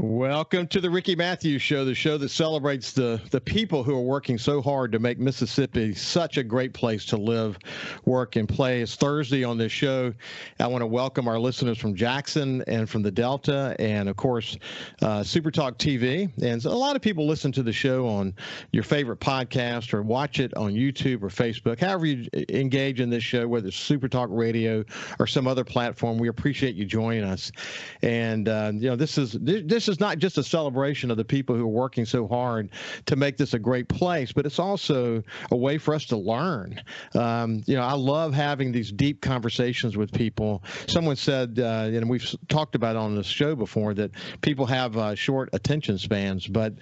Welcome to the Ricky Mathews Show, the show that celebrates the people who are working so hard to make Mississippi such a great place to live, work, and play. It's Thursday on this show. I want to welcome our listeners from Jackson and from the Delta and, of course, SuperTalk TV. And a lot of people listen to the show on your favorite podcast or watch it on YouTube or Facebook. However you engage in this show, whether it's SuperTalk Radio or some other platform, we appreciate you joining us. And, this is not just a celebration of the people who are working so hard to make this a great place, but it's also a way for us to learn. I love having these deep conversations with people. Someone said, and we've talked about it on this show before, that people have short attention spans, but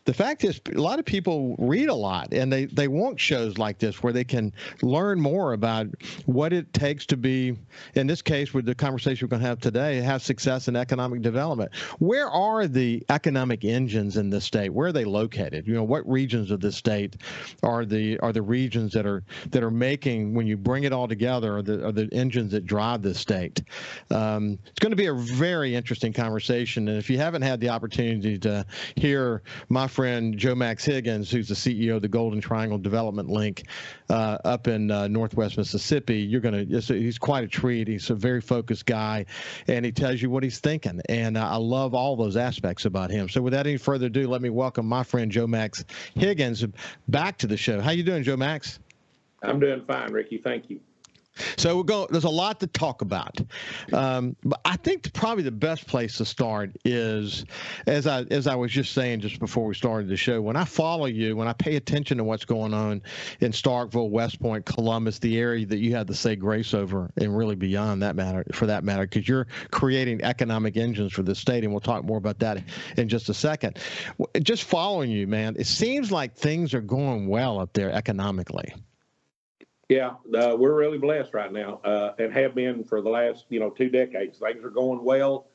the fact is, a lot of people read a lot, and they want shows like this where they can learn more about what it takes to be, in this case, with the conversation we're going to have today, have success in economic development. Where are the economic engines in this state? Where are they located? What regions of this state are the regions that are making, when you bring it all together, are the engines that drive this state? It's going to be a very interesting conversation, and if you haven't had the opportunity to hear my friend Joe Max Higgins, who's the CEO of the Golden Triangle Development Link up in Northwest Mississippi, he's quite a treat. He's a very focused guy, and he tells you what he's thinking. And I love all those aspects about him. So without any further ado, let me welcome my friend Joe Max Higgins back to the show. How you doing, Joe Max? I'm doing fine, Ricky. Thank you. So there's a lot to talk about, but I think probably the best place to start is, as I was just saying just before we started the show, when I follow you, when I pay attention to what's going on in Starkville, West Point, Columbus, the area that you had to say grace over, and really beyond that matter, because you're creating economic engines for this state, and we'll talk more about that in just a second. Just following you, man, it seems like things are going well up there economically. Yeah, we're really blessed right now, and have been for the last 2 decades. Things are going well,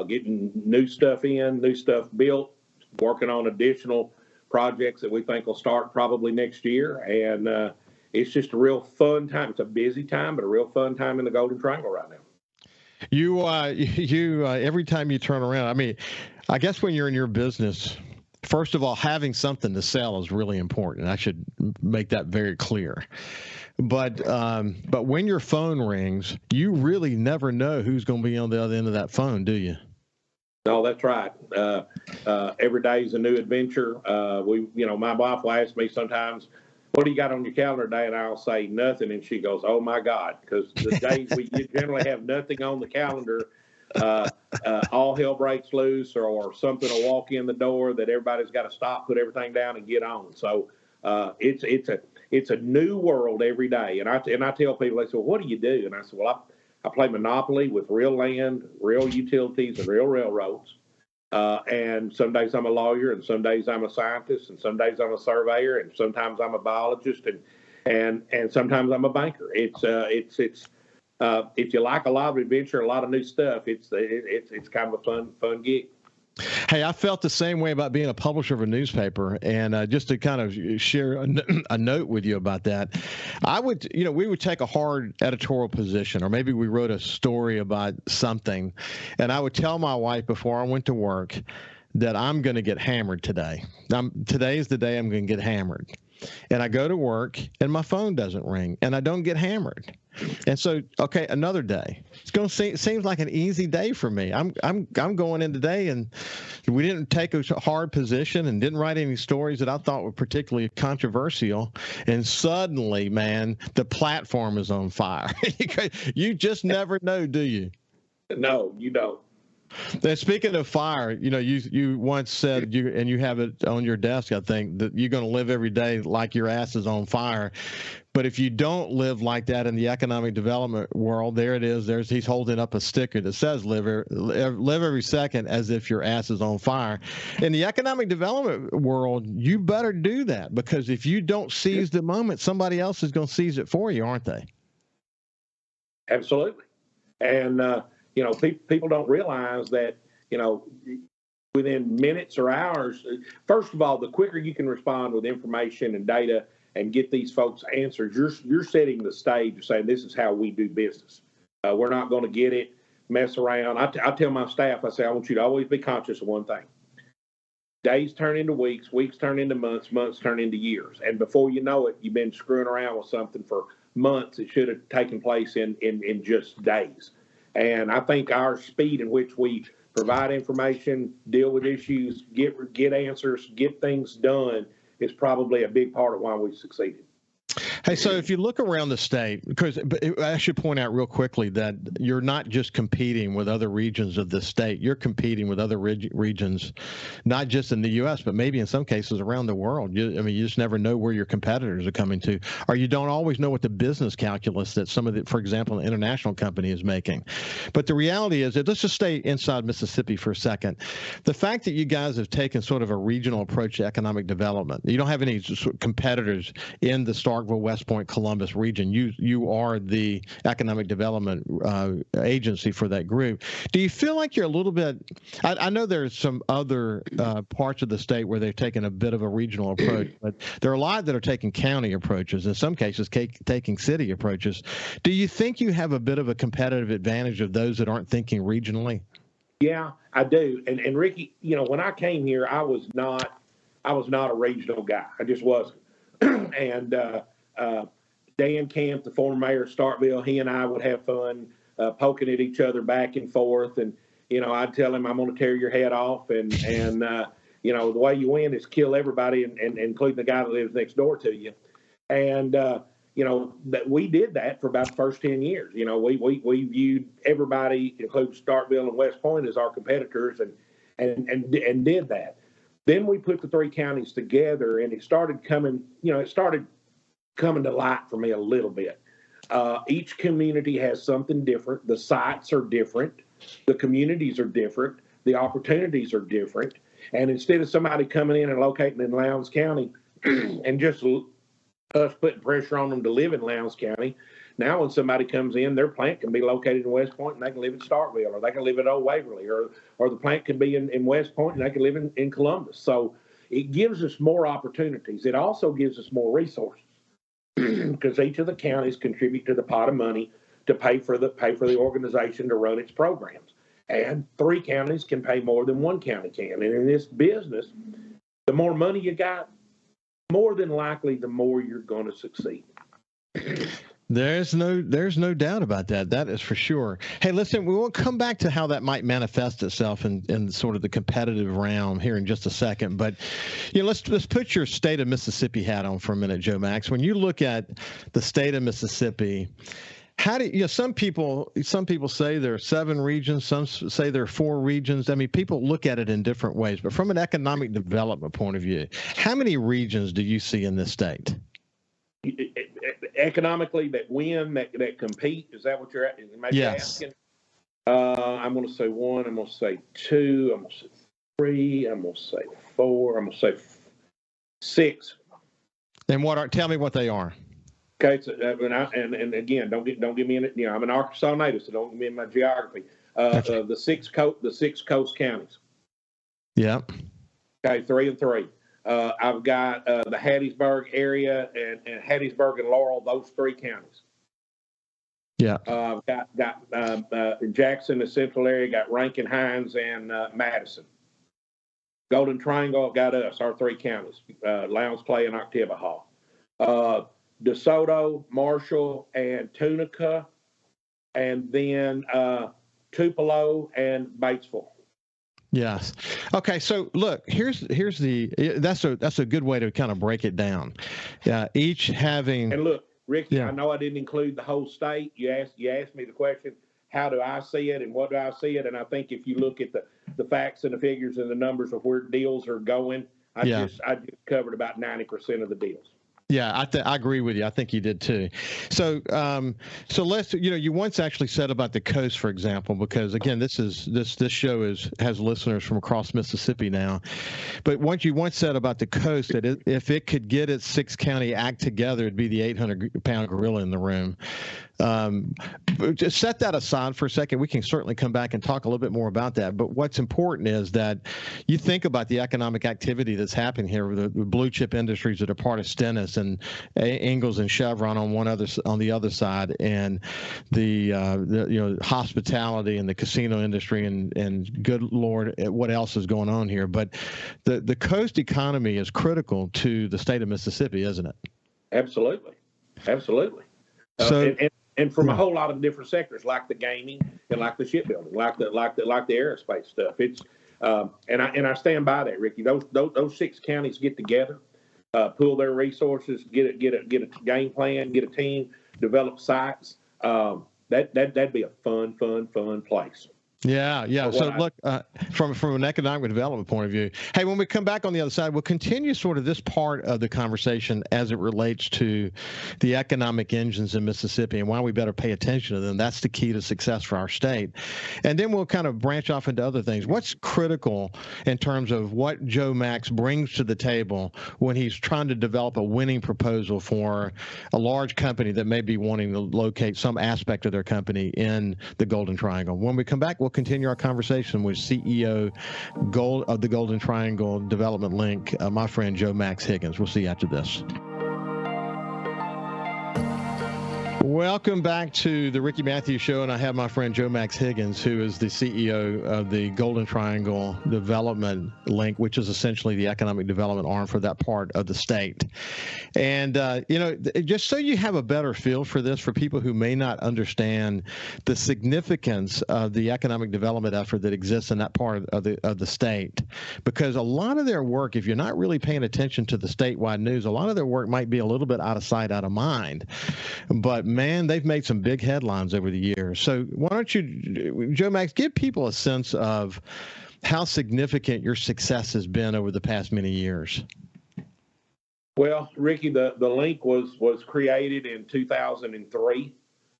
getting new stuff in, new stuff built, working on additional projects that we think will start probably next year, and it's just a real fun time. It's a busy time, but a real fun time in the Golden Triangle right now. You every time you turn around, I mean, I guess when you're in your business, first of all, having something to sell is really important. I should make that very clear. But when your phone rings, you really never know who's going to be on the other end of that phone, do you? No, that's right. Every day is a new adventure. My wife will ask me sometimes, "What do you got on your calendar today?" And I'll say nothing, and she goes, "Oh my God," because the days we generally have nothing on the calendar, all hell breaks loose, or something will walk in the door that everybody's got to stop, put everything down, and get on. So it's a new world every day. And I tell people, they say, "Well, what do you do?" And I said, "Well, I play Monopoly with real land, real utilities, and real railroads. And some days I'm a lawyer, and some days I'm a scientist, and some days I'm a surveyor, and sometimes I'm a biologist, and sometimes I'm a banker. It's if you like a lot of adventure, a lot of new stuff, it's kind of a fun gig." Hey, I felt the same way about being a publisher of a newspaper, and just to kind of share a note with you about that, we would take a hard editorial position, or maybe we wrote a story about something, and I would tell my wife before I went to work that I'm going to get hammered today. Today is the day I'm going to get hammered. And I go to work and my phone doesn't ring and I don't get hammered. And so, okay, another day. It seems like an easy day for me. I'm going in today, and we didn't take a hard position and didn't write any stories that I thought were particularly controversial. And suddenly, man, the platform is on fire. You just never know, do you? No, you don't. And speaking of fire, you once said, and you have it on your desk, I think, that you're going to live every day like your ass is on fire. But if you don't live like that in the economic development world, there it is. He's holding up a sticker that says live every second as if your ass is on fire. In the economic development world, you better do that, because if you don't seize the moment, somebody else is going to seize it for you, aren't they? Absolutely. And, people don't realize that, within minutes or hours, first of all, the quicker you can respond with information and data and get these folks answers, you're setting the stage of saying, this is how we do business. We're not going to get it mess around. I tell my staff, I say, I want you to always be conscious of one thing. Days turn into weeks, weeks turn into months, months turn into years. And before you know it, you've been screwing around with something for months. It should have taken place in just days. And I think our speed in which we provide information, deal with issues, get answers, get things done is probably a big part of why we've succeeded. Hey, so if you look around the state, because I should point out real quickly that you're not just competing with other regions of the state. You're competing with other regions, not just in the U.S., but maybe in some cases around the world. You just never know where your competitors are coming to, or you don't always know what the business calculus that some of the, for example, an international company is making. But the reality is that let's just stay inside Mississippi for a second. The fact that you guys have taken sort of a regional approach to economic development, you don't have any competitors in the Starkville, West Point, Columbus region. You are the economic development agency for that group. Do you feel like you're a little bit? I know there's some other parts of the state where they've taken a bit of a regional approach, but there are a lot that are taking county approaches. In some cases, taking city approaches. Do you think you have a bit of a competitive advantage of those that aren't thinking regionally? Yeah, I do. And Ricky, when I came here, I was not a regional guy. I just wasn't. And Dan Camp, the former mayor of Starkville, he and I would have fun poking at each other back and forth. And, I'd tell him, I'm going to tear your head off. And the way you win is kill everybody, and including the guy that lives next door to you. And, that we did that for about the first 10 years. We viewed everybody, including Starkville and West Point, as our competitors and did that. Then we put the three counties together, and it started coming to light for me a little bit. Each community has something different. The sites are different. The communities are different. The opportunities are different. And instead of somebody coming in and locating in Lowndes County and just us putting pressure on them to live in Lowndes County, now when somebody comes in, their plant can be located in West Point and they can live in Starkville, or they can live at Old Waverly, or the plant can be in West Point and they can live in Columbus. So it gives us more opportunities. It also gives us more resources because each of the counties contribute to the pot of money to pay for the organization to run its programs. And three counties can pay more than one county can. And in this business, the more money you got, more than likely, the more you're going to succeed. There's no doubt about that. That is for sure. Hey, listen, we will come back to how that might manifest itself in sort of the competitive realm here in just a second. But let's put your state of Mississippi hat on for a minute, Joe Max. When you look at the state of Mississippi, how do some people say there are 7 regions, some say there are 4 regions. I mean, people look at it in different ways. But from an economic development point of view, how many regions do you see in this state? Economically, that win, that compete, is that what you're asking? I'm going to say 1. I'm going to say 2. I'm going to say 3. I'm going to say 4. I'm going to say 6. And tell me what they are. Okay, so and again, don't get me in it. I'm an Arkansas native, so don't get me in my geography. The six coast counties. Yeah. Okay, 3 and 3. I've got the Hattiesburg area and Hattiesburg and Laurel, those 3 counties. Yeah. I've got Jackson, the central area, got Rankin, Hines, and Madison. Golden Triangle got us, our 3 counties, Lowndes, Clay, and Octibahaw. DeSoto, Marshall, and Tunica, and then Tupelo and Batesville. Yes. Okay. So look, that's a good way to kind of break it down. Each having. And look, Ricky, I know I didn't include the whole state. You asked me the question, how do I see it and what do I see it? And I think if you look at the facts and the figures and the numbers of where deals are going, I just covered about 90% of the deals. Yeah, I agree with you. I think you did too. So let's, you once actually said about the coast, for example, because again, this show has listeners from across Mississippi now. But you once said about the coast that if it could get its 6-county act together, it'd be the 800-pound gorilla in the room. Just set that aside for a second. We can certainly come back and talk a little bit more about that. But what's important is that you think about the economic activity that's happening here with the blue chip industries that are part of Stennis and Ingalls and Chevron on the other side, and the hospitality and the casino industry and good Lord, what else is going on here? But the coast economy is critical to the state of Mississippi, isn't it? Absolutely. So. And from a whole lot of different sectors, like the gaming and like the shipbuilding, like the aerospace stuff. It's and I stand by that, Ricky. Those 6 counties get together, pool their resources, get a game plan, get a team, develop sites. That'd be a fun place. Yeah. So look, from an economic development point of view, hey, when we come back on the other side, we'll continue sort of this part of the conversation as it relates to the economic engines in Mississippi and why we better pay attention to them. That's the key to success for our state. And then we'll kind of branch off into other things. What's critical in terms of what Joe Max brings to the table when he's trying to develop a winning proposal for a large company that may be wanting to locate some aspect of their company in the Golden Triangle? When we come back, we'll continue our conversation with CEO of the Golden Triangle Development Link, my friend Joe Max Higgins. We'll see you after this. Welcome back to the Ricky Mathews Show, and I have my friend Joe Max Higgins, who is the CEO of the Golden Triangle Development Link, which is essentially the economic development arm for that part of the state. And, just so you have a better feel for this, for people who may not understand the significance of the economic development effort that exists in that part of the state, because a lot of their work, if you're not really paying attention to the statewide news, a lot of their work might be a little bit out of sight, out of mind. But man, they've made some big headlines over the years. So why don't you, Joe Max, give people a sense of how significant your success has been over the past many years? Well, Ricky, the link was created in 2003.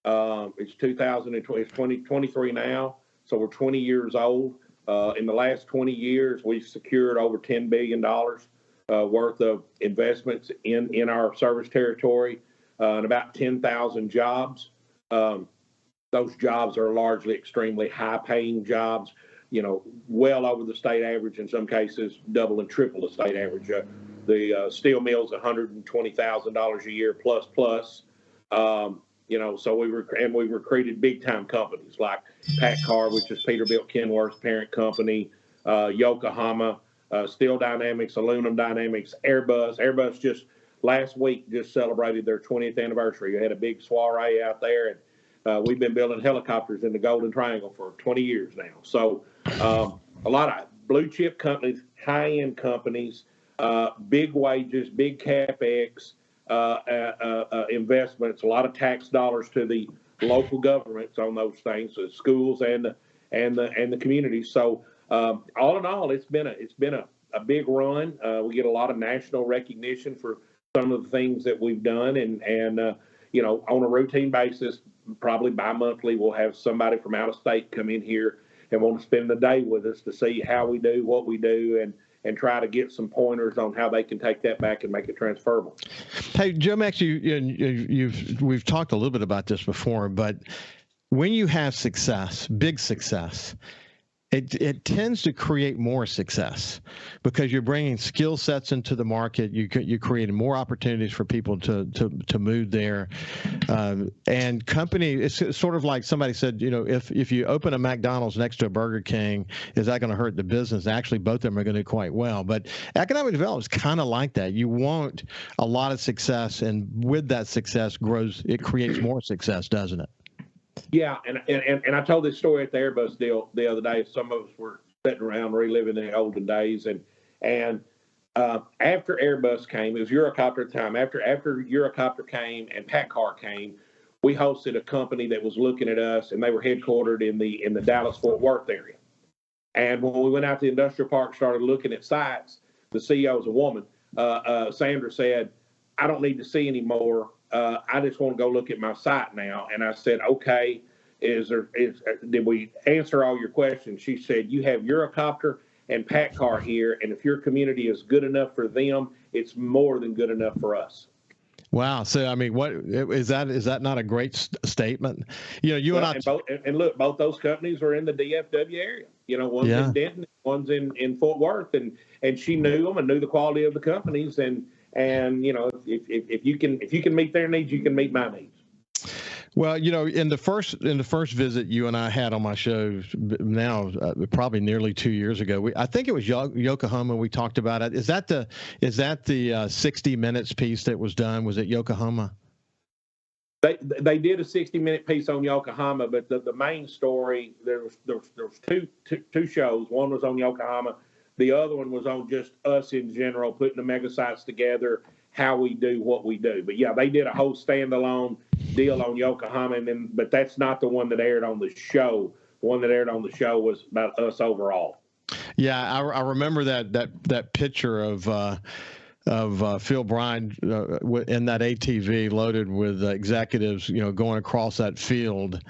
It's 2020, it's 2023 now, so we're 20 years old. In the last 20 years, we've secured over $10 billion worth of investments in our service territory. And about 10,000 jobs. Those jobs are largely extremely high-paying jobs, well over the state average, in some cases double and triple the state average. The steel mill's $120,000 a year plus. So we recruited big-time companies like PACCAR, which is Peterbilt Kenworth's parent company, Yokohama, Steel Dynamics, Aluminum Dynamics, Airbus last week just celebrated their 20th anniversary. We had a big soiree out there, and we've been building helicopters in the Golden Triangle for 20 years now. So a lot of blue chip companies, high-end companies, big wages, big CapEx investments, a lot of tax dollars to the local governments on those things, the schools and the communities. So all in all, it's been a big run. We get a lot of national recognition for some of the things that we've done, and on a routine basis, probably bi-monthly, we'll have somebody from out of state come in here and want to spend the day with us to see how we do what we do, and try to get some pointers on how they can take that back and make it transferable. Hey, Joe Max, we've talked a little bit about this before, but when you have success, big success, it tends to create more success because you're bringing skill sets into the market. You're creating more opportunities for people to move there. And it's sort of like somebody said, if you open a McDonald's next to a Burger King, is that going to hurt the business? Actually, both of them are going to do quite well. But economic development is kind of like that. You want a lot of success, and with that success it creates more success, doesn't it? Yeah, and I told this story at the Airbus deal the other day. Some of us were sitting around reliving the olden days, and after Airbus came, it was Eurocopter at the time. After Eurocopter came and PACCAR came, we hosted a company that was looking at us, and they were headquartered in the Dallas-Fort Worth area. And when we went out to the industrial park, started looking at sites, the CEO is a woman. Sandra said, "I don't need to see any more. I just want to go look at my site now." And I said, "Okay, did we answer all your questions?" She said, "You have Eurocopter and PACCAR here, and if your community is good enough for them, it's more than good enough for us." Wow. So, I mean, what is that? Is that not a great statement? You know, you and I. And look, both those companies are in the DFW area. You know, one's in Denton, one's in Fort Worth, and she knew them and knew the quality of the companies. And you know, if you can meet their needs, you can meet my needs. Well, you know, in the first visit you and I had on my show now, probably nearly 2 years ago, I think it was Yokohama. We talked about it. Is that the 60 Minutes piece that was done? Was it Yokohama? They did a 60-minute piece on Yokohama, but the main story, there was two shows. One was on Yokohama, the other one was on just us in general, putting the mega sites together, how we do what we do. But yeah, they did a whole standalone deal on Yokohama, but that's not the one that aired on the show. The one that aired on the show was about us overall. Yeah, I remember that picture of Phil Bryan in that ATV loaded with executives, you know, going across that field.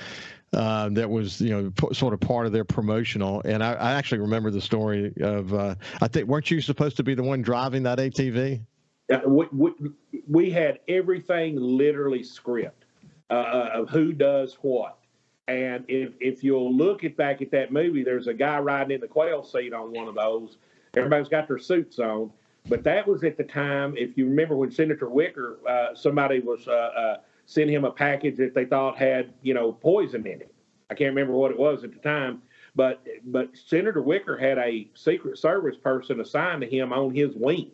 That was, you know, sort of part of their promotional. And I actually remember the story of, I think, weren't you supposed to be the one driving that ATV? We had everything literally script of who does what. And if you'll look back at that movie, there's a guy riding in the quail seat on one of those. Everybody's got their suits on. But that was at the time, if you remember when Senator Wicker, somebody was sent him a package that they thought had, you know, poison in it. I can't remember what it was at the time. But Senator Wicker had a Secret Service person assigned to him on his wing.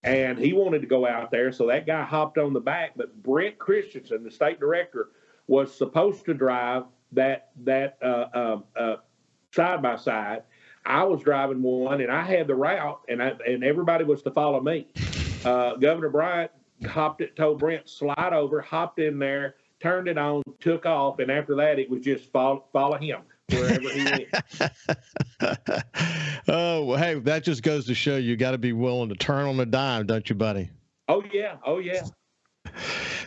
And he wanted to go out there, so that guy hopped on the back. But Brent Christensen, the state director, was supposed to drive that side-by-side. I was driving one, and I had the route, and everybody was to follow me. Governor Bryant told Brent, slide over, hopped in there, turned it on, took off, and after that, it was just follow him wherever he went. Oh, well, hey, that just goes to show you got to be willing to turn on a dime, don't you, buddy? Oh, yeah. Oh, yeah.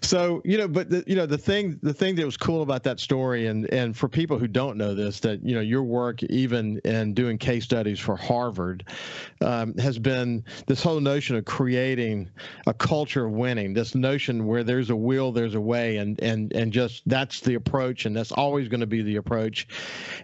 So, you know, but the thing that was cool about that story, and for people who don't know this, that, you know, your work even in doing case studies for Harvard has been this whole notion of creating a culture of winning, this notion where there's a will, there's a way, and just that's the approach, and that's always going to be the approach.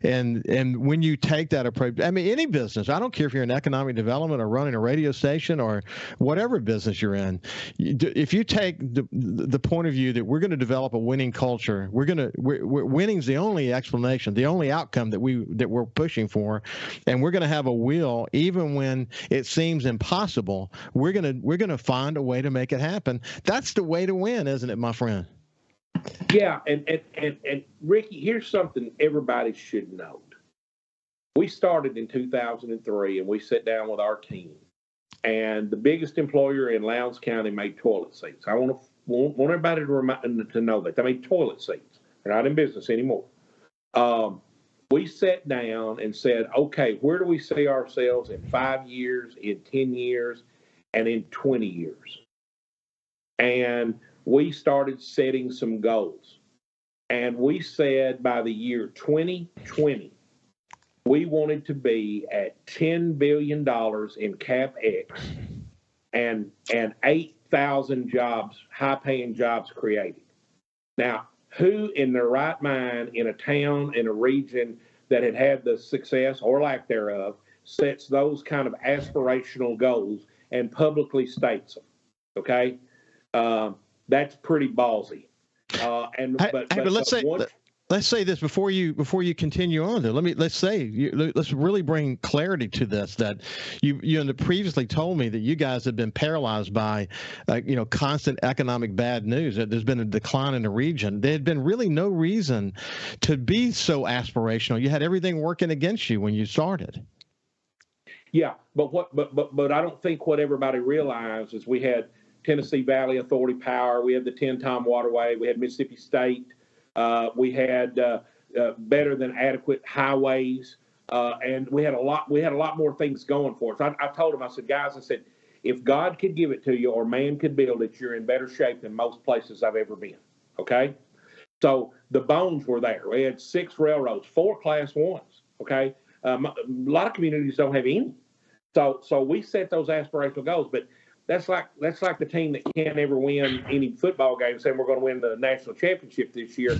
And when you take that approach, I mean, any business, I don't care if you're in economic development or running a radio station or whatever business you're in, if you take the point of view that we're going to develop a winning culture, winning's the only explanation, the only outcome that we're pushing for, and we're going to have a will even when it seems impossible. We're going to find a way to make it happen. That's the way to win, isn't it, my friend? Yeah, and Ricky, here's something everybody should know. We started in 2003, and we sat down with our team, and the biggest employer in Lowndes County made toilet seats. I want everybody to know that they made toilet seats. They're not in business anymore. We sat down and said, okay, where do we see ourselves in 5 years, in 10 years, and in 20 years? And we started setting some goals. And we said by the year 2020, we wanted to be at $10 billion in CapEx and 8,000 jobs, high-paying jobs created. Now, who in their right mind in a town, in a region that had the success or lack thereof, sets those kind of aspirational goals and publicly states them? Okay? That's pretty ballsy. Let's say this before you continue on there. Let's really bring clarity to this, that you previously told me that you guys have been paralyzed by constant economic bad news, that there's been a decline in the region. There had been really no reason to be so aspirational. You had everything working against you when you started. Yeah, but I don't think what everybody realized is we had Tennessee Valley Authority Power, we had the 10-Tom Waterway, we had Mississippi State. We had better than adequate highways, and we had a lot more things going for us. I told them, I said, guys, if God could give it to you or man could build it, you're in better shape than most places I've ever been. Okay, so the bones were there. We had 6 railroads, 4 Class 1s. Okay, a lot of communities don't have any. So we set those aspirational goals, but that's like the team that can't ever win any football game saying we're going to win the national championship this year.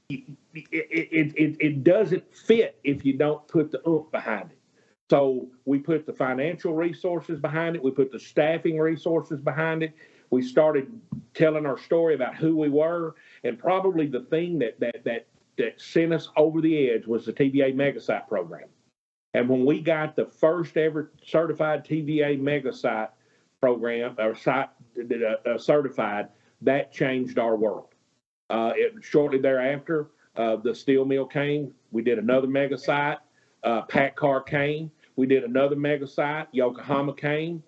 It doesn't fit if you don't put the oomph behind it. So we put the financial resources behind it. We put the staffing resources behind it. We started telling our story about who we were, and probably the thing that sent us over the edge was the TVA Mega Site program. And when we got the first ever certified TVA Mega Site program or site certified, that changed our world. Shortly thereafter, the steel mill came. We did another mega site. PACCAR came. We did another mega site. Yokohama came.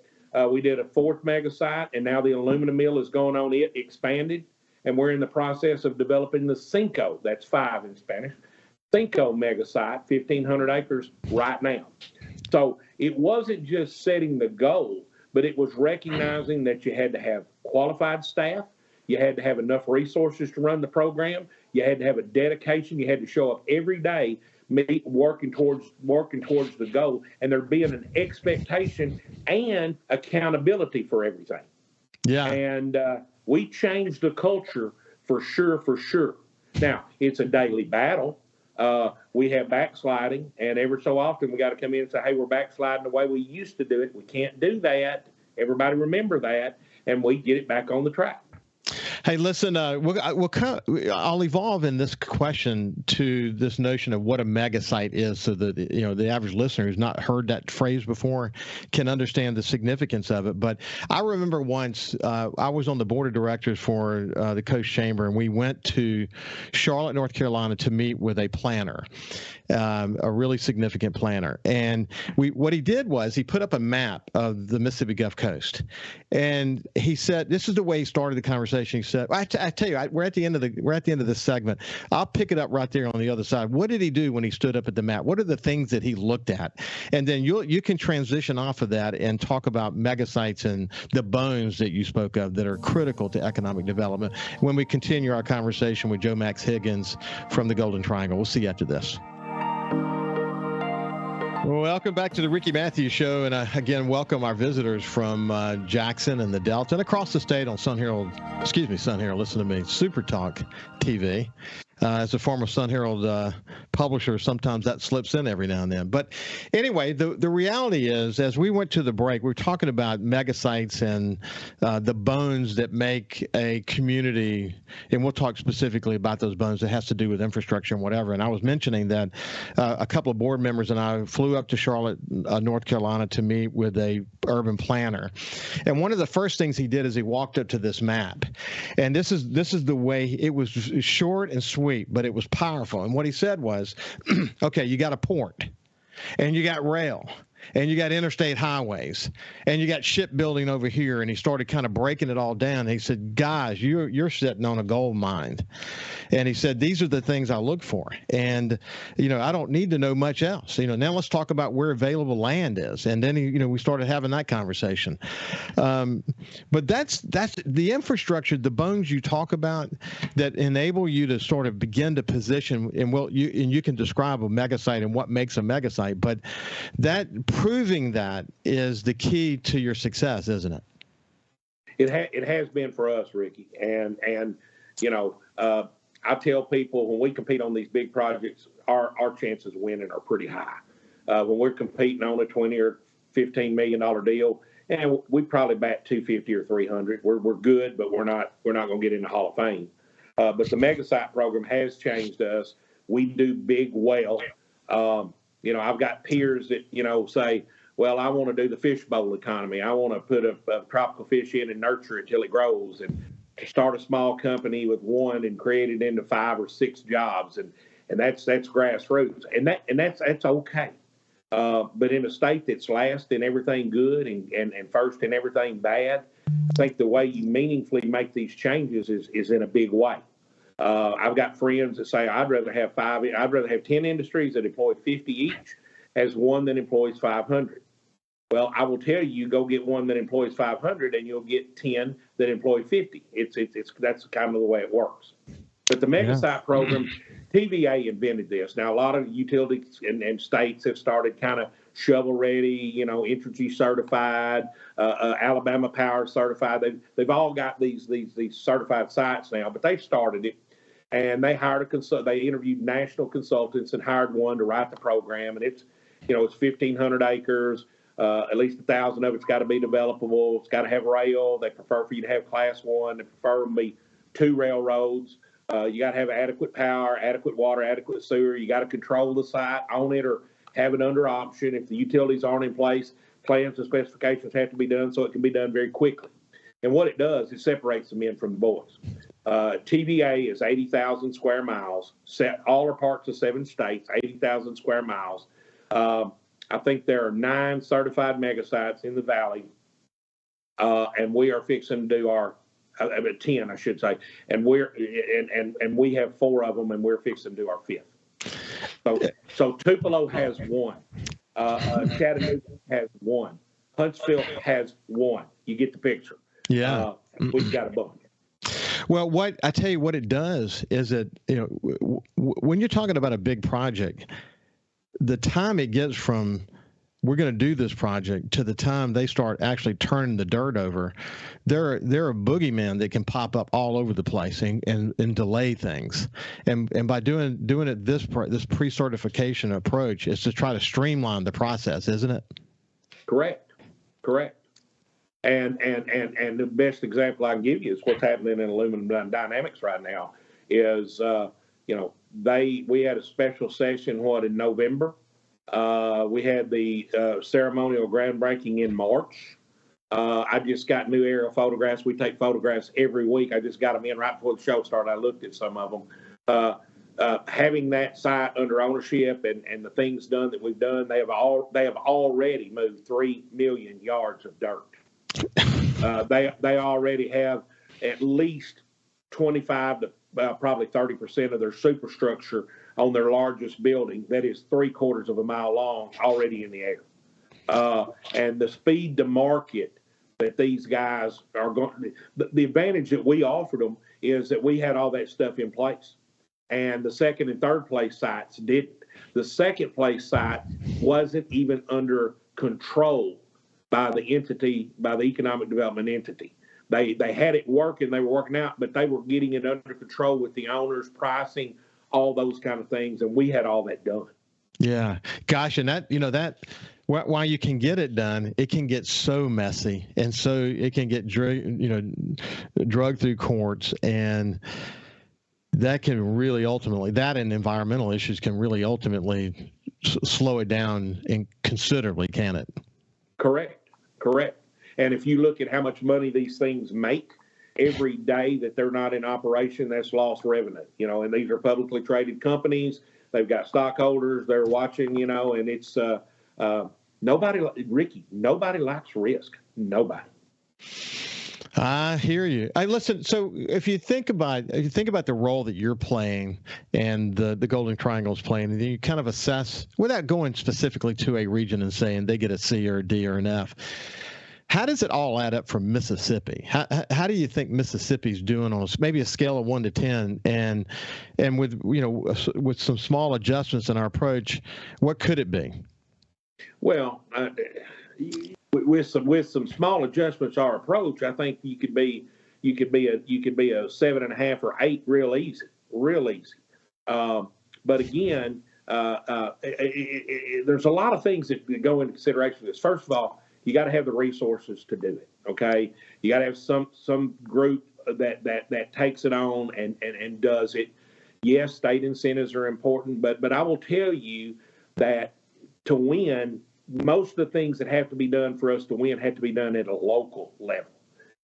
We did a fourth mega site, and now the aluminum mill is going on. It expanded, and we're in the process of developing the Cinco. That's 5 in Spanish. Cinco mega site, 1,500 acres right now. So it wasn't just setting the goal, but it was recognizing that you had to have qualified staff. You had to have enough resources to run the program. You had to have a dedication. You had to show up every day, working towards the goal, and there being an expectation and accountability for everything. Yeah. And we changed the culture for sure. Now, it's a daily battle. We have backsliding, and every so often we got to come in and say, hey, we're backsliding the way we used to do it. We can't do that. Everybody remember that, and we get it back on the track. Hey, listen, I'll evolve in this question to this notion of what a mega site is, so that the average listener who's not heard that phrase before can understand the significance of it. But I remember once I was on the board of directors for the Coast Chamber, and we went to Charlotte, North Carolina, to meet with a planner, a really significant planner. And what he did was he put up a map of the Mississippi Gulf Coast, and he said, this is the way he started the conversation. He said, I tell you, we're at the end of this segment. I'll pick it up right there on the other side. What did he do when he stood up at the map? What are the things that he looked at? And then you can transition off of that and talk about mega sites and the bones that you spoke of that are critical to economic development when we continue our conversation with Joe Max Higgins from the Golden Triangle. We'll see you after this. Welcome back to the Ricky Mathews Show, and again, welcome our visitors from Jackson and the Delta and across the state on Sun Herald, listen to me, SuperTalk TV. As a former Sun Herald publisher, sometimes that slips in every now and then. But anyway, the reality is, as we went to the break, we were talking about mega sites and the bones that make a community, and we'll talk specifically about those bones that has to do with infrastructure and whatever. And I was mentioning that a couple of board members and I flew up to Charlotte, North Carolina, to meet with a urban planner. And one of the first things he did is he walked up to this map. And this is the way it was, short and sweet, but it was powerful. And what he said was, okay, you got a port, and you got rail, and you got interstate highways, and you got shipbuilding over here. And he started kind of breaking it all down. And he said, guys, you're sitting on a gold mine. And he said, these are the things I look for. And, I don't need to know much else. Now let's talk about where available land is. And then, we started having that conversation. But that's the infrastructure, the bones you talk about that enable you to sort of begin to position, and you can describe a mega site and what makes a mega site. But that proving that is the key to your success, isn't it? It has been for us, Ricky. And I tell people when we compete on these big projects, our chances of winning are pretty high. When we're competing on a $20 or $15 million deal, and we probably bat 250 or 300. We're good, but we're not going to get in the Hall of Fame. But the mega site program has changed us. We do big well. I've got peers that say, well, I want to do the fishbowl economy. I want to put a tropical fish in and nurture it till it grows, and start a small company with one and create it into 5 or 6 jobs, and that's grassroots, and that's okay. But in a state that's last in everything good and first in everything bad, I think the way you meaningfully make these changes is in a big way. I've got friends that say I'd rather have 10 industries that employ 50 each as one that employs 500. Well, I will tell you, go get one that employs 500, and you'll get 10 that employ 50. That's kind of the way it works. But the mega site program, TVA invented this. Now, a lot of utilities and states have started kind of shovel ready, Entergy certified, Alabama Power certified. They've all got these certified sites now, but they started it. And they hired they interviewed national consultants and hired one to write the program. And it's 1,500 acres. At least 1,000 of it's got to be developable. It's got to have rail. They prefer for you to have class 1. They prefer to be 2 railroads. You got to have adequate power, adequate water, adequate sewer. You got to control the site, own it, or have it under option. If the utilities aren't in place, plans and specifications have to be done so it can be done very quickly. And what it does, it separates the men from the boys. TVA is 80,000 square miles, all are parts of 7 states, 80,000 square miles. I think there are 9 certified mega sites in the valley, and we are fixing to do our 10, I should say, and we have 4 of them, and we're fixing to do our 5th. So Tupelo has 1, Chattanooga has 1, Huntsville has 1. You get the picture. Yeah, we've got a bunch. Well, I tell you what it does is that when you're talking about a big project, the time it gets from we're going to do this project to the time they start actually turning the dirt over, they're a boogeyman that can pop up all over the place and delay things. And by doing it this pre-certification approach is to try to streamline the process, isn't it? Correct. And the best example I can give you is what's happening in Aluminum Dynamics right now. Is we had a special session in November. We had the ceremonial groundbreaking in March. I just got new aerial photographs. We take photographs every week. I just got them in right before the show started. I looked at some of them. Having that site under ownership and the things done that we've done, they have already moved 3 million yards of dirt. They already have at least 25 to probably 30% of their superstructure on their largest building that is 3/4 of a mile long already in the air. And the speed to market that these guys are going, the advantage that we offered them is that we had all that stuff in place. And the second and third place sites didn't. The second place site wasn't even under control by the economic development entity. They had it working, they were working out, but they were getting it under control with the owners, pricing, all those kind of things, and we had all that done. Yeah, gosh, and that while you can get it done, it can get so messy, and so it can get drugged through courts, and that can really ultimately, that and environmental issues can really ultimately slow it down considerably, can it? Correct. And if you look at how much money these things make every day that they're not in operation, that's lost revenue. And these are publicly traded companies. They've got stockholders. They're watching. And it's nobody likes risk. Nobody. I hear you. Listen. So if you think about the role that you're playing and the Golden Triangle is playing, and you kind of assess without going specifically to a region and saying they get a C or a D or an F. How does it all add up for Mississippi? How do you think Mississippi's doing on maybe a scale of 1 to 10, and with some small adjustments in our approach, what could it be? Well, with some small adjustments our approach, I think you could be a 7.5 or 8 real easy. But again, there's a lot of things that go into consideration for this. First of all, you got to have the resources to do it. Okay, you got to have some group that takes it on and does it. Yes, state incentives are important, but I will tell you that to win, most of the things that have to be done for us to win have to be done at a local level,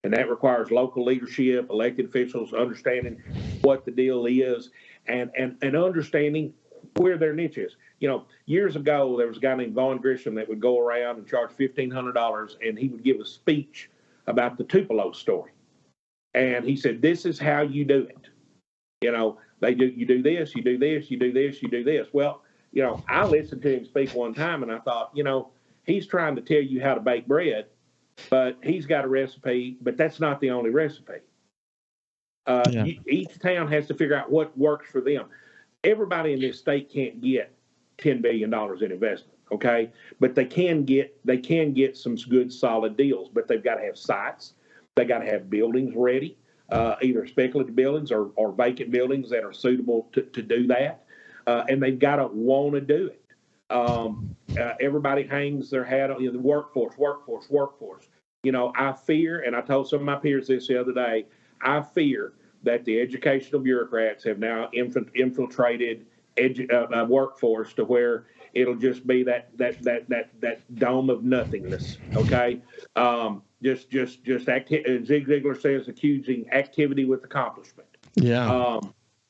and that requires local leadership, elected officials understanding what the deal is, and understanding where their niche is. Years ago, there was a guy named Vaughn Grisham that would go around and charge $1,500, and he would give a speech about the Tupelo story. And he said, "This is how you do it. You do this, you do this, you do this, you do this." Well, I listened to him speak one time, and I thought, he's trying to tell you how to bake bread, but he's got a recipe, but that's not the only recipe. Each town has to figure out what works for them. Everybody in this state can't get $10 billion in investment. Okay, but they can get some good solid deals, but they've got to have sites. They got to have buildings ready, either speculative buildings or vacant buildings that are suitable to do that, and they've got to want to do it. Everybody hangs their hat on the workforce. I fear, and I told some of my peers this the other day, I fear that the educational bureaucrats have now infiltrated workforce to where it'll just be that dome of nothingness. Okay, Zig Ziglar says, accusing activity with accomplishment. Yeah.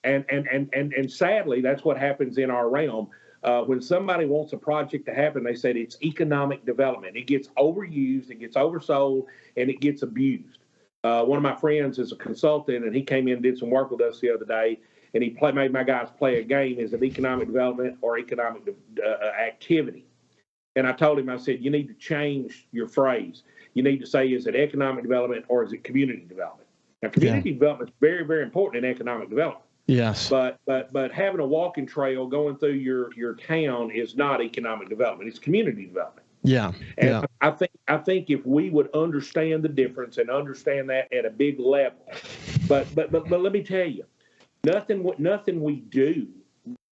And sadly, that's what happens in our realm. When somebody wants a project to happen, they said it's economic development. It gets overused, it gets oversold, and it gets abused. One of my friends is a consultant, and he came in and did some work with us the other day, and he made my guys play a game. Is it economic development or economic activity? And I told him, I said, you need to change your phrase. You need to say, is it economic development or is it community development? Now, community development is very, very important in economic development. Yes. But having a walking trail going through your town is not economic development. It's community development. Yeah. And I think if we would understand the difference and understand that at a big level, but let me tell you, nothing we do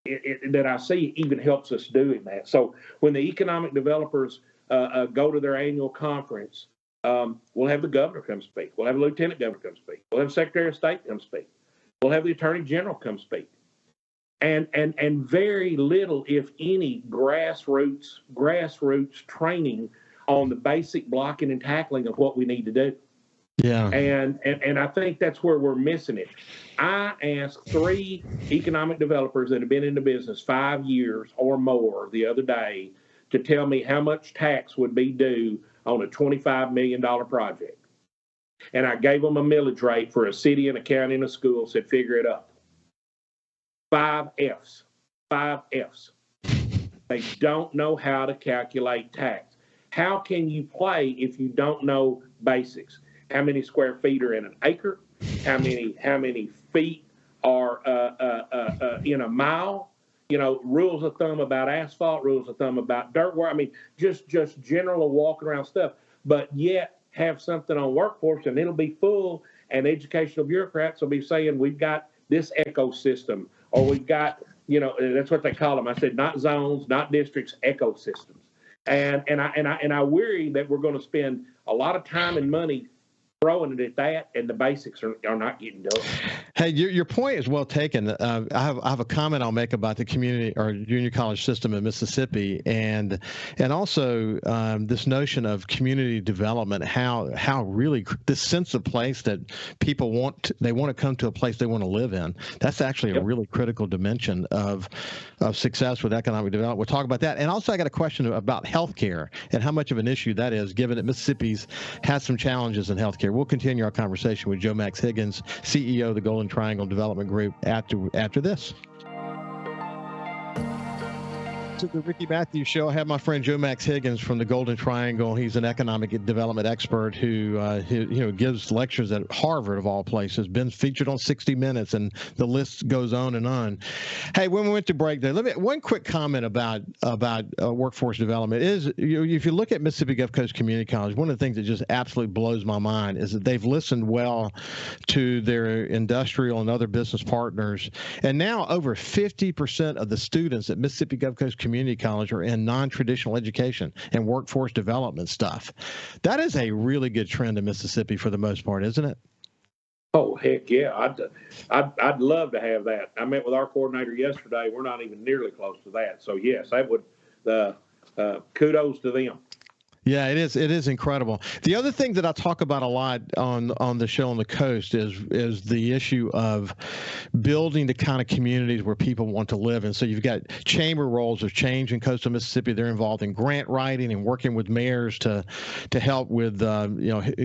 that I see even helps us doing that. So when the economic developers go to their annual conference, we'll have the governor come speak. We'll have a lieutenant governor come speak. We'll have the Secretary of State come speak. We'll have the Attorney General come speak. And very little, if any, grassroots training on the basic blocking and tackling of what we need to do. Yeah. And I think that's where we're missing it. I asked 3 economic developers that have been in the business 5 years or more the other day to tell me how much tax would be due on a $25 million project. And I gave them a millage rate for a city and a county and a school, said, figure it up. 5 F's. They don't know how to calculate tax. How can you play if you don't know basics? How many square feet are in an acre? How many feet are in a mile? Rules of thumb about asphalt, rules of thumb about dirt work. I mean, just general walking around stuff. But yet have something on workforce, and it'll be full. And educational bureaucrats will be saying we've got this ecosystem, or we've got that's what they call them. I said not zones, not districts, ecosystems. And I worry that we're going to spend a lot of time and money throwing it at that, and the basics are not getting done. Hey, your point is well taken. I have a comment I'll make about the community or junior college system in Mississippi, and also this notion of community development. How really this sense of place that people want to come to a place they want to live in. That's actually a really critical dimension of success with economic development. We'll talk about that, and also I got a question about healthcare and how much of an issue that is, given that Mississippi's has some challenges in healthcare. We'll continue our conversation with Joe Max Higgins, CEO of the Golden Triangle Development Group, after this. To the Ricky Mathews Show, I have my friend Joe Max Higgins from the Golden Triangle. He's an economic development expert who gives lectures at Harvard of all places. Been featured on 60 Minutes, and the list goes on and on. Hey, when we went to break there, one quick comment about workforce development is if you look at Mississippi Gulf Coast Community College, one of the things that just absolutely blows my mind is that they've listened well to their industrial and other business partners, and now over 50% of the students at Mississippi Gulf Coast Community College are in non-traditional education and workforce development stuff. That is a really good trend in Mississippi for the most part, isn't it? Oh, heck yeah. I'd love to have that. I met with our coordinator yesterday. We're not even nearly close to that. So, yes, that would kudos to them. Yeah, it is. It is incredible. The other thing that I talk about a lot on the show on the coast is the issue of building the kind of communities where people want to live. And so you've got chamber roles of change in coastal Mississippi. They're involved in grant writing and working with mayors to help with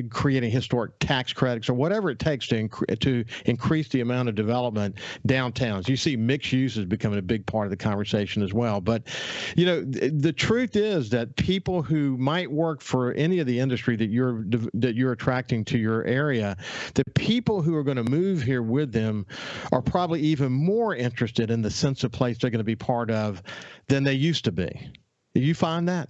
creating historic tax credits or whatever it takes to increase the amount of development downtowns. You see mixed use is becoming a big part of the conversation as well. But the truth is that people who might work for any of the industry that you're attracting to your area, the people who are going to move here with them are probably even more interested in the sense of place they're going to be part of than they used to be. Do you find that?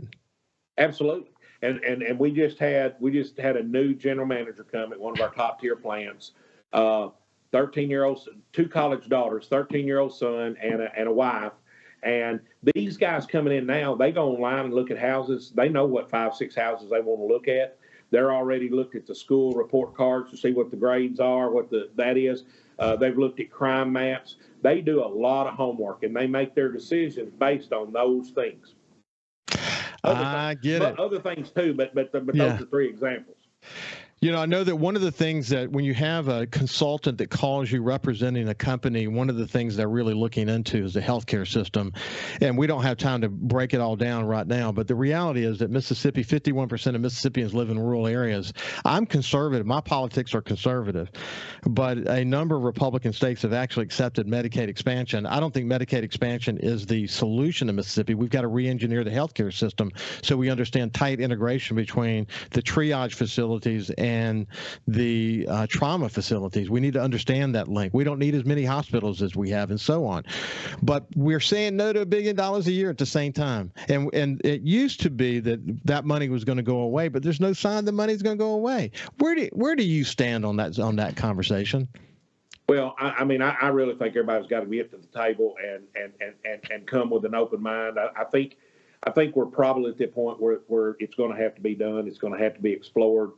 Absolutely. And we just had a new general manager come at one of our top tier plants. 13-year-old, 2 college daughters, 13-year-old son, and a wife. And these guys coming in now, they go online and look at houses. They know what 5, 6 houses they want to look at. They're already looked at the school report cards to see what the grades are, that is. They've looked at crime maps. They do a lot of homework, and they make their decisions based on those things. I get it. Other things too, but those are 3 examples. You know, I know that one of the things that when you have a consultant that calls you representing a company, one of the things they're really looking into is the healthcare system. And we don't have time to break it all down right now. But the reality is that Mississippi, 51% of Mississippians live in rural areas. I'm conservative. My politics are conservative. But a number of Republican states have actually accepted Medicaid expansion. I don't think Medicaid expansion is the solution to Mississippi. We've got to re-engineer the healthcare system so we understand tight integration between the triage facilities and the trauma facilities. We need to understand that link. We don't need as many hospitals as we have and so on. But we're saying no to $1 billion a year at the same time. And it used to be that money was going to go away, but there's no sign the money's going to go away. Where do you stand on that conversation? Well, I mean, I really think everybody's got to get to the table and come with an open mind. I think we're probably at the point where it's going to have to be done. It's going to have to be explored.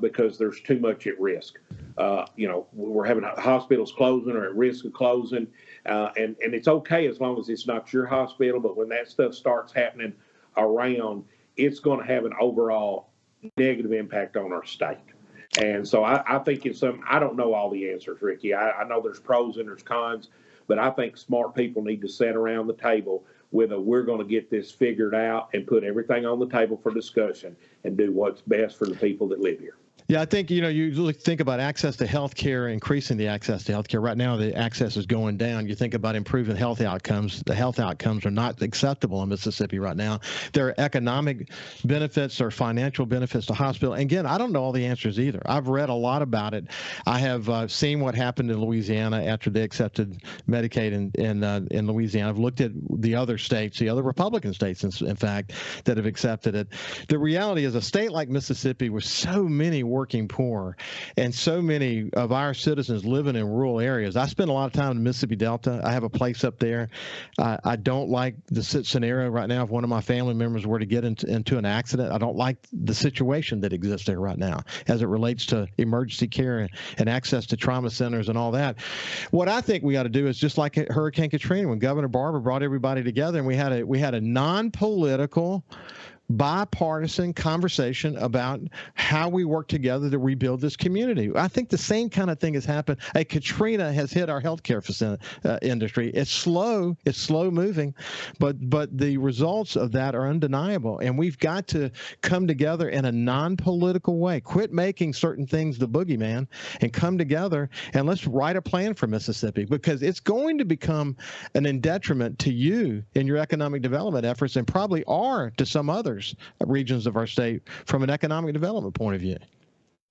Because there's too much at risk. We're having hospitals closing or at risk of closing, and it's okay as long as it's not your hospital. But when that stuff starts happening around, it's going to have an overall negative impact on our state. And so I think I don't know all the answers, Ricky. I know there's pros and there's cons, but I think smart people need to sit around the table with we're going to get this figured out and put everything on the table for discussion and do what's best for the people that live here. Yeah, I think, you really think about access to health care, increasing the access to health care. Right now, the access is going down. You think about improving health outcomes. The health outcomes are not acceptable in Mississippi right now. There are economic benefits or financial benefits to hospital. And again, I don't know all the answers either. I've read a lot about it. I have seen what happened in Louisiana after they accepted Medicaid in Louisiana. I've looked at the other states, the other Republican states, in fact, that have accepted it. The reality is a state like Mississippi with so many working poor and so many of our citizens living in rural areas. I spend a lot of time in the Mississippi Delta. I have a place up there. I don't like the scenario right now if one of my family members were to get into an accident. I don't like the situation that exists there right now as it relates to emergency care and access to trauma centers and all that. What I think we ought to do is just like Hurricane Katrina, when Governor Barber brought everybody together and we had a non-political, bipartisan conversation about how we work together to rebuild this community. I think the same kind of thing has happened. Katrina has hit our healthcare industry. It's slow moving, but the results of that are undeniable. And we've got to come together in a non-political way. Quit making certain things the boogeyman and come together and let's write a plan for Mississippi, because it's going to become an detriment to you in your economic development efforts and probably are to some others regions of our state from an economic development point of view.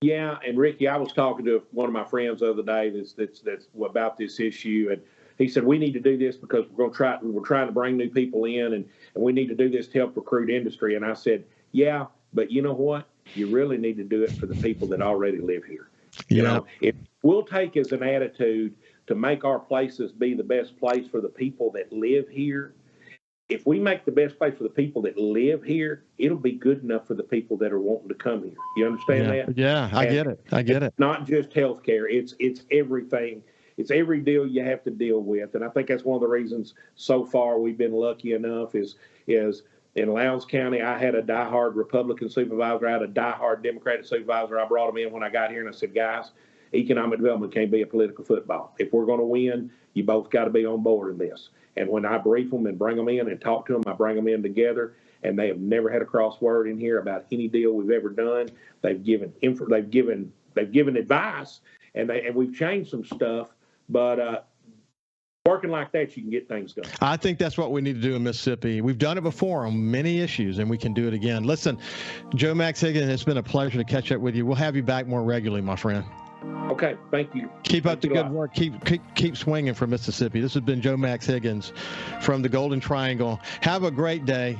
Yeah, and Ricky, I was talking to one of my friends the other day that's about this issue, and he said we need to do this because we're trying to bring new people in, and we need to do this to help recruit industry. And I said, yeah, but you know what? You really need to do it for the people that already live here. Yeah. If we'll take as an attitude to make our places be the best place for the people that live here. If we make the best place for the people that live here, it'll be good enough for the people that are wanting to come here. You understand that? Yeah, I get it. It's not just health care. It's everything. It's every deal you have to deal with. And I think that's one of the reasons so far we've been lucky enough is in Lowndes County, I had a diehard Republican supervisor. I had a diehard Democratic supervisor. I brought them in when I got here and I said, guys, economic development can't be a political football. If we're going to win, you both got to be on board in this. And when I brief them and bring them in and talk to them, I bring them in together, and they have never had a crossword in here about any deal we've ever done. They've given advice, and we've changed some stuff, but working like that, you can get things done. I think that's what we need to do in Mississippi. We've done it before on many issues, and we can do it again. Listen, Joe Max Higgins, it's been a pleasure to catch up with you. We'll have you back more regularly, my friend. Okay, thank you. Keep up the good work. Keep swinging for Mississippi. This has been Joe Max Higgins from the Golden Triangle. Have a great day.